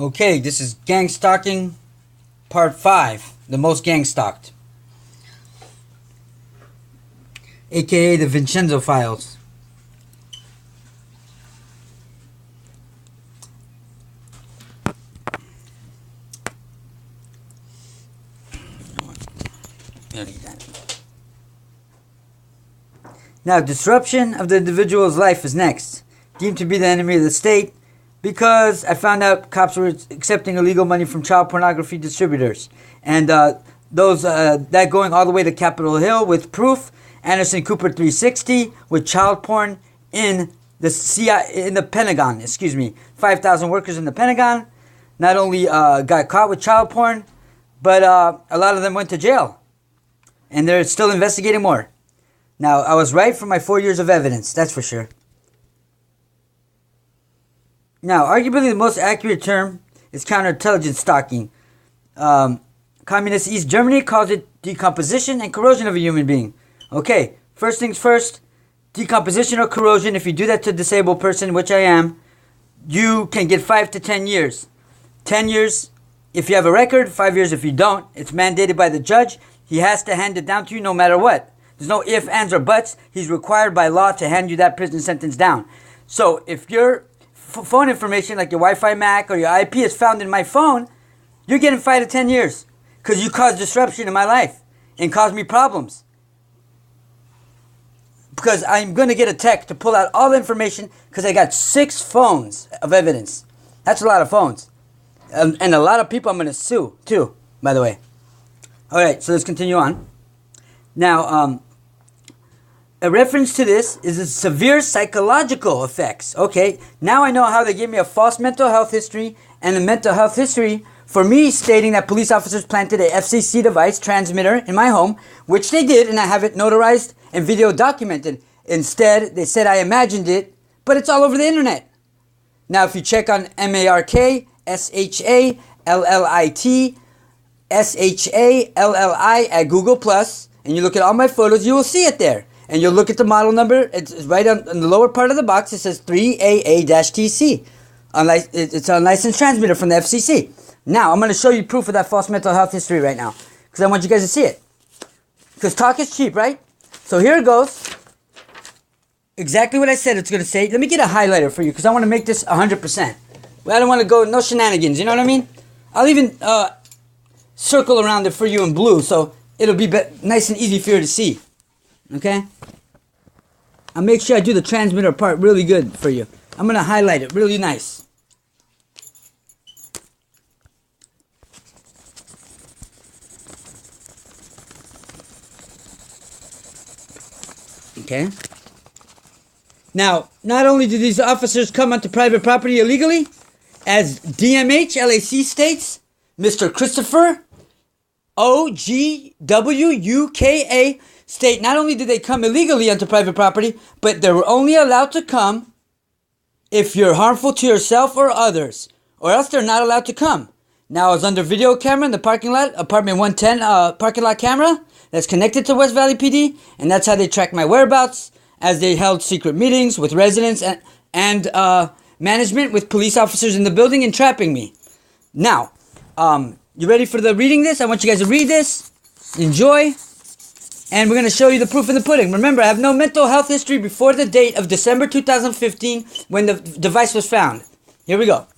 Okay, this is gang stalking part 5, the most gang stalked. A.K.A. the Vincenzo Files. Now, disruption of the individual's life is next. Deemed to be the enemy of the state because I found out cops were accepting illegal money from child pornography distributors. And that going all the way to Capitol Hill with proof. Anderson Cooper 360 with child porn in the Pentagon. 5,000 workers in the Pentagon not only got caught with child porn, but a lot of them went to jail. And they're still investigating more. Now, I was right for my 4 years of evidence, that's for sure. Now, arguably the most accurate term is counterintelligence stalking. Communist East Germany calls it decomposition and corrosion of a human being. Okay, first things first, decomposition or corrosion, if you do that to a disabled person, which I am, you can get 5 to 10 years. 10 years if you have a record, 5 years if you don't. It's mandated by the judge. He has to hand it down to you no matter what. There's no ifs, ands, or buts. He's required by law to hand you that prison sentence down. So if your phone information, like your Wi-Fi MAC or your IP is found in my phone, you're getting 5 to 10 years because you caused disruption in my life and caused me problems. Because I'm going to get a tech to pull out all the information because I got 6 phones of evidence. That's a lot of phones. And a lot of people I'm going to sue, too, by the way. All right, so let's continue on. Now, a reference to this is the severe psychological effects. Okay, now I know how they gave me a false mental health history and a mental health history for me stating that police officers planted a FCC device transmitter in my home, which they did, and I have it notarized and video documented. Instead, they said I imagined it, but it's all over the internet. Now, if you check on MARK, SHALLIT, SHALLI at Google+, and you look at all my photos, you will see it there. And you'll look at the model number. It's right on the lower part of the box. It says 3AA-TC. It's a licensed transmitter from the FCC. Now, I'm going to show you proof of that false mental health history right now. Because I want you guys to see it. Because talk is cheap, right? So here it goes. Exactly what I said it's going to say. Let me get a highlighter for you. Because I want to make this 100%. Well, I don't want to go, no shenanigans. You know what I mean? I'll even circle around it for you in blue. So it'll be nice and easy for you to see. Okay? I'll make sure I do the transmitter part really good for you. I'm going to highlight it really nice. Okay? Now, not only do these officers come onto private property illegally, as DMH LAC states, Mr. Christopher OGWUKA state, not only did they come illegally onto private property, but they were only allowed to come if you're harmful to yourself or others, or else they're not allowed to come. Now, I was under video camera in the parking lot, apartment 110 parking lot camera that's connected to West Valley PD, and that's how they tracked my whereabouts as they held secret meetings with residents and management with police officers in the building and trapping me. Now, you ready for the reading this? I want you guys to read this, enjoy. And we're going to show you the proof in the pudding. Remember, I have no mental health history before the date of December 2015 when the device was found. Here we go.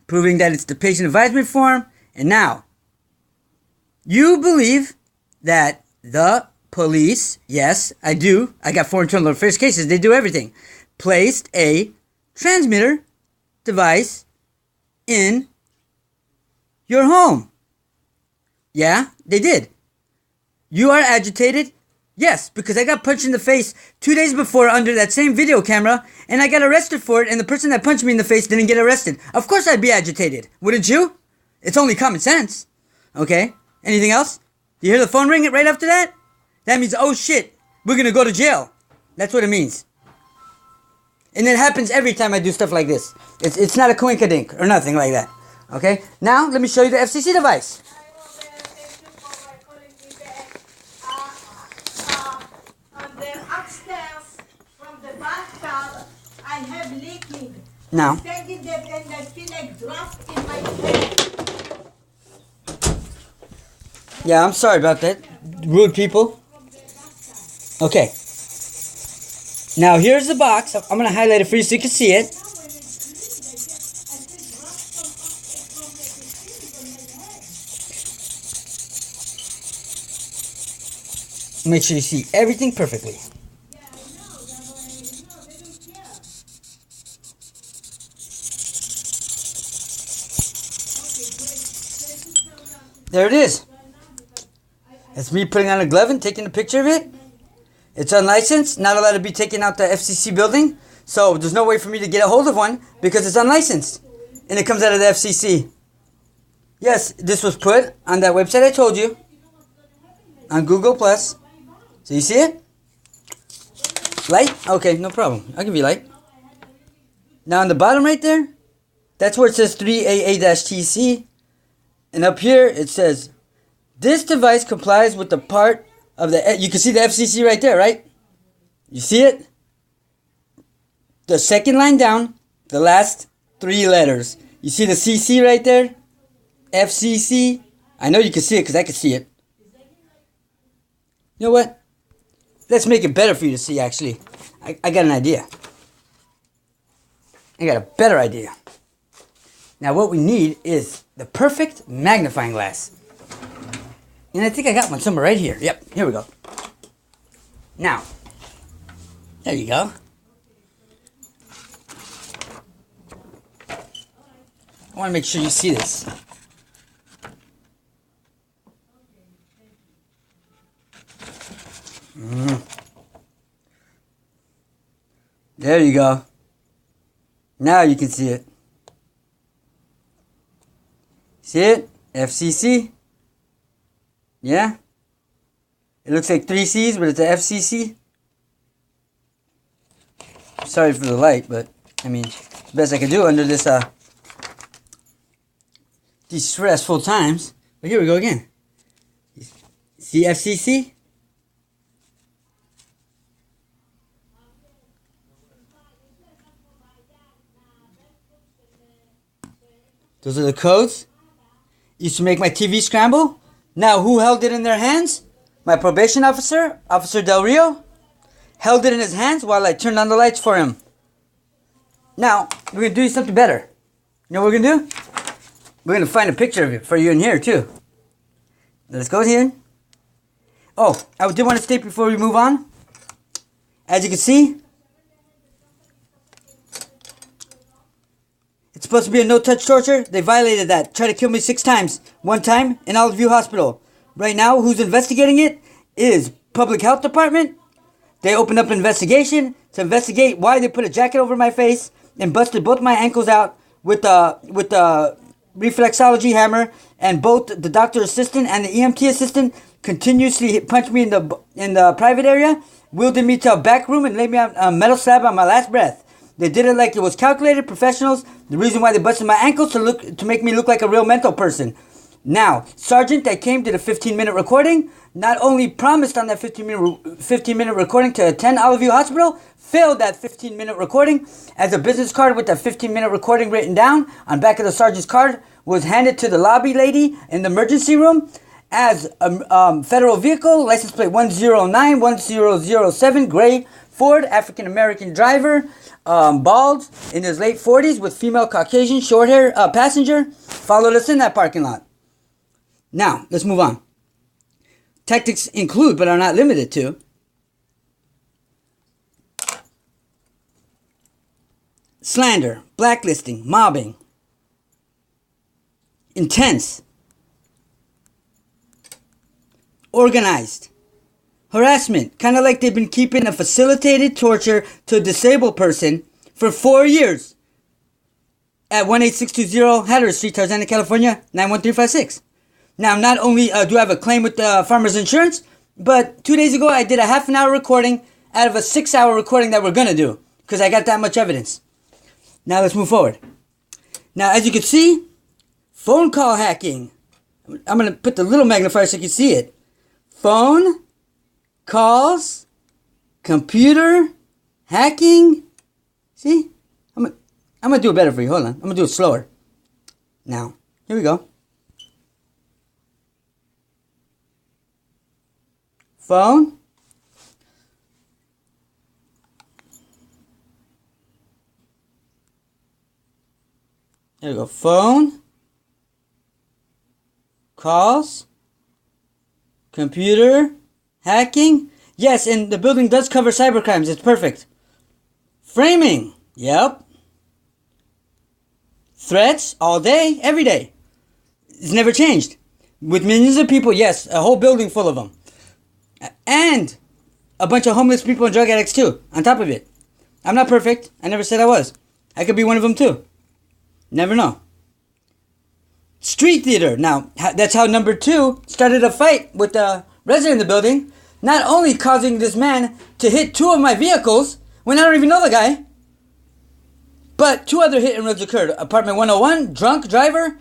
Proving that it's the patient advisement form. And now, you believe that the police, yes, I do. I got 4 internal affairs cases. They do everything. Placed a transmitter device in your home. Yeah, they did. You are agitated? Yes, because I got punched in the face 2 days before under that same video camera, and I got arrested for it, and the person that punched me in the face didn't get arrested. Of course I'd be agitated. Wouldn't you? It's only common sense. Okay, anything else? You hear the phone ring right after that? That means, oh shit, we're going to go to jail. That's what it means. And it happens every time I do stuff like this. It's not a coinkadink or nothing like that. Okay, now let me show you the FCC device. Upstairs from the bathtub, I have liquid. Now. Taking that and I feel like dropped in my head. Yeah, I'm sorry about that. Rude people. Okay. Now here's the box. I'm going to highlight it for you so you can see it. Make sure you see everything perfectly. There it is. That's me putting on a glove and taking a picture of it. It's unlicensed, not allowed to be taken out the FCC building. So there's no way for me to get a hold of one because it's unlicensed. And it comes out of the FCC. Yes, this was put on that website I told you. On Google+. So you see it? Light? Okay, no problem. I'll give you light. Now on the bottom right there, that's where it says 3AA-TC. And up here it says, this device complies with the part of the... You can see the FCC right there, right? You see it? The second line down, the last 3 letters. You see the CC right there? FCC. I know you can see it because I can see it. You know what? Let's make it better for you to see, actually. I got an idea. I got a better idea. Now what we need is the perfect magnifying glass. And I think I got one somewhere right here. Yep, here we go. Now, there you go. I want to make sure you see this. There you go. Now you can see it. See it? FCC. Yeah? It looks like 3 C's, but it's a FCC. Sorry for the light, but I mean, it's the best I can do under this these stressful times. But here we go again. See FCC? Those are the codes. Used to make my TV scramble. Now, who held it in their hands? My probation officer, Officer Del Rio, held it in his hands while I turned on the lights for him. Now, we're going to do something better. You know what we're going to do? We're going to find a picture of it for you in here, too. Let's go here. Oh, I did want to state before we move on. As you can see, it's supposed to be a no-touch torture. They violated that. Tried to kill me 6 times. 1 time in Olive View Hospital. Right now, who's investigating it is Public Health Department. They opened up an investigation to investigate why they put a jacket over my face and busted both my ankles out with the reflexology hammer, and both the doctor assistant and the EMT assistant continuously punched me in the private area, wheeled me to a back room and laid me on a metal slab on my last breath. They did it like it was calculated, professionals. The reason why they busted my ankles to make me look like a real mental person. Now, Sergeant that came did a 15-minute recording. Not only promised on that 15-minute recording to attend Olive View Hospital, failed that 15-minute recording. As a business card with that 15-minute recording written down on back of the sergeant's card was handed to the lobby lady in the emergency room as a federal vehicle, license plate 1091007, gray Ford, African-American driver, bald, in his late 40s with female Caucasian short hair passenger, followed us in that parking lot. Now, let's move on. Tactics include, but are not limited to, slander, blacklisting, mobbing, intense, organized, harassment, kind of like they've been keeping a facilitated torture to a disabled person for 4 years at 18620 Hatteras Street, Tarzana, California, 91356. Now, not only do I have a claim with Farmers Insurance, but 2 days ago I did a half an hour recording out of a 6-hour recording that we're going to do because I got that much evidence. Now, let's move forward. Now, as you can see, phone call hacking. I'm going to put the little magnifier so you can see it. Phone calls, computer hacking. See? I'm I'm going to do it better for you. Hold on. I'm going to do it slower. Now, here we go. Phone. There we go. Phone. Calls. Computer. Hacking. Yes, and the building does cover cybercrimes. It's perfect. Framing. Yep. Threats. All day. Every day. It's never changed. With millions of people, yes. A whole building full of them. And a bunch of homeless people and drug addicts too. On top of it. I'm not perfect. I never said I was. I could be one of them too. Never know. Street theater. Now, that's how number 2 started a fight with the resident in the building. Not only causing this man to hit 2 of my vehicles when I don't even know the guy, but 2 other hit and runs occurred. Apartment 101, drunk driver,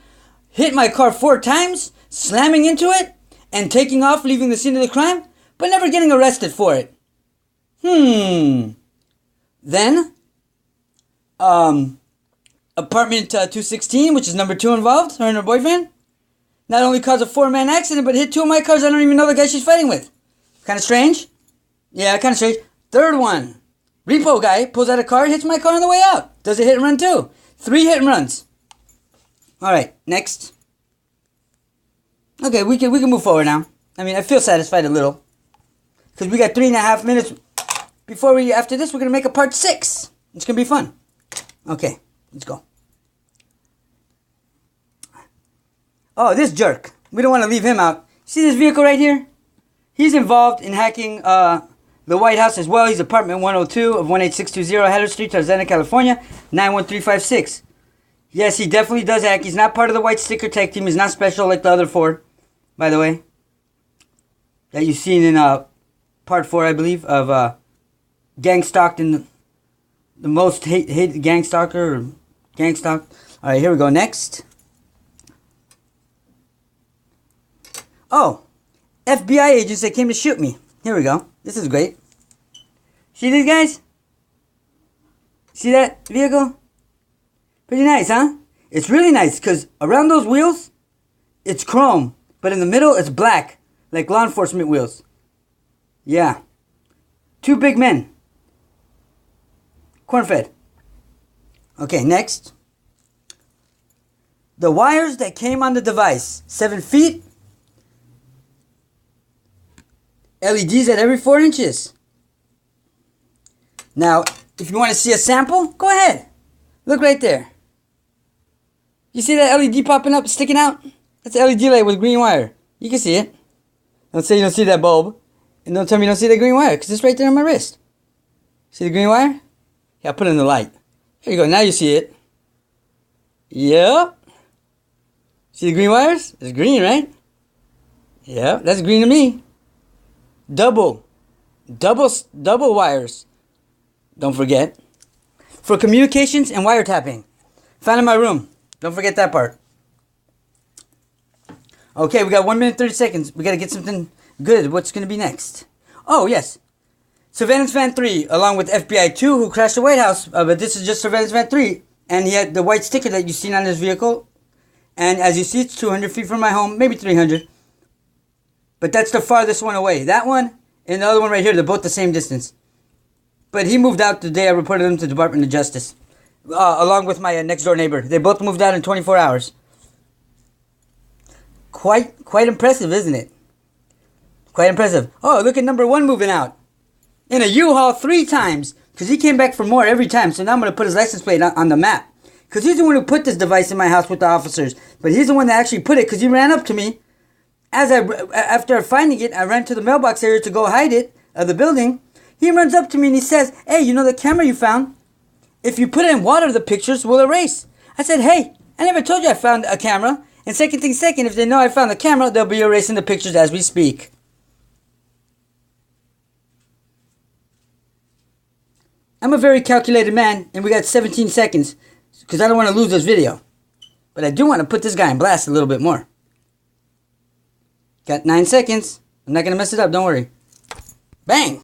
hit my car 4 times, slamming into it, and taking off, leaving the scene of the crime, but never getting arrested for it. Then, apartment 216, which is number 2 involved, her and her boyfriend, not only caused a 4-man accident, but hit 2 of my cars. I don't even know the guy she's fighting with. Kind of strange? Yeah, kind of strange. Third one. Repo guy pulls out a car, hits my car on the way out. Does a hit and run too. 3 hit and runs. Alright, next. Okay, we can move forward now. I mean, I feel satisfied a little. Because we got 3.5 minutes before after this, we're going to make a part 6. It's going to be fun. Okay, let's go. Oh, this jerk. We don't want to leave him out. See this vehicle right here? He's involved in hacking the White House as well. He's apartment 102 of 18620 Heller Street, Tarzana, California, 91356. Yes, he definitely does hack. He's not part of the white sticker tag team. He's not special like the other 4, by the way. That you've seen in part 4, I believe, of Gangstalked and the most hated Gangstalker or Gangstalked. Alright, here we go. Next. Oh, FBI agents that came to shoot me. Here we go. This is great. See these guys? See that vehicle? Pretty nice, huh? It's really nice because around those wheels, it's chrome. But in the middle, it's black. Like law enforcement wheels. Yeah. 2 big men. Corn-fed. Okay, next. The wires that came on the device. 7 feet. LEDs at every 4 inches. Now, if you want to see a sample, go ahead. Look right there. You see that LED popping up, sticking out? That's an LED light with green wire. You can see it. Don't say you don't see that bulb. And don't tell me you don't see that green wire, because it's right there on my wrist. See the green wire? Yeah, I'll put it in the light. There you go, now you see it. Yep. See the green wires? It's green, right? Yep, that's green to me. Double wires. Don't forget. For communications and wiretapping. Found in my room. Don't forget that part. Okay, we got 1 minute 30 seconds. We gotta get something good. What's gonna be next? Oh, yes. Surveillance Van 3, along with FBI 2, who crashed the White House. But this is just Surveillance Van 3. And he had the white sticker that you've seen on his vehicle. And as you see, it's 200 feet from my home. Maybe 300. But that's the farthest one away. That one and the other one right here, they're both the same distance. But he moved out the day I reported him to the Department of Justice. Along with my next door neighbor. They both moved out in 24 hours. Quite impressive, isn't it? Quite impressive. Oh, look at number 1 moving out. In a U-Haul 3 times. Because he came back for more every time. So now I'm going to put his license plate on the map. Because he's the one who put this device in my house with the officers. But he's the one that actually put it because he ran up to me. After finding it, I ran to the mailbox area to go hide it of the building. He runs up to me and he says, "Hey, you know the camera you found? If you put it in water, the pictures will erase." I said, "Hey, I never told you I found a camera. And second thing second, if they know I found the camera, they'll be erasing the pictures as we speak." I'm a very calculated man, and we got 17 seconds because I don't want to lose this video. But I do want to put this guy in blast a little bit more. Got 9 seconds. I'm not going to mess it up, don't worry. Bang!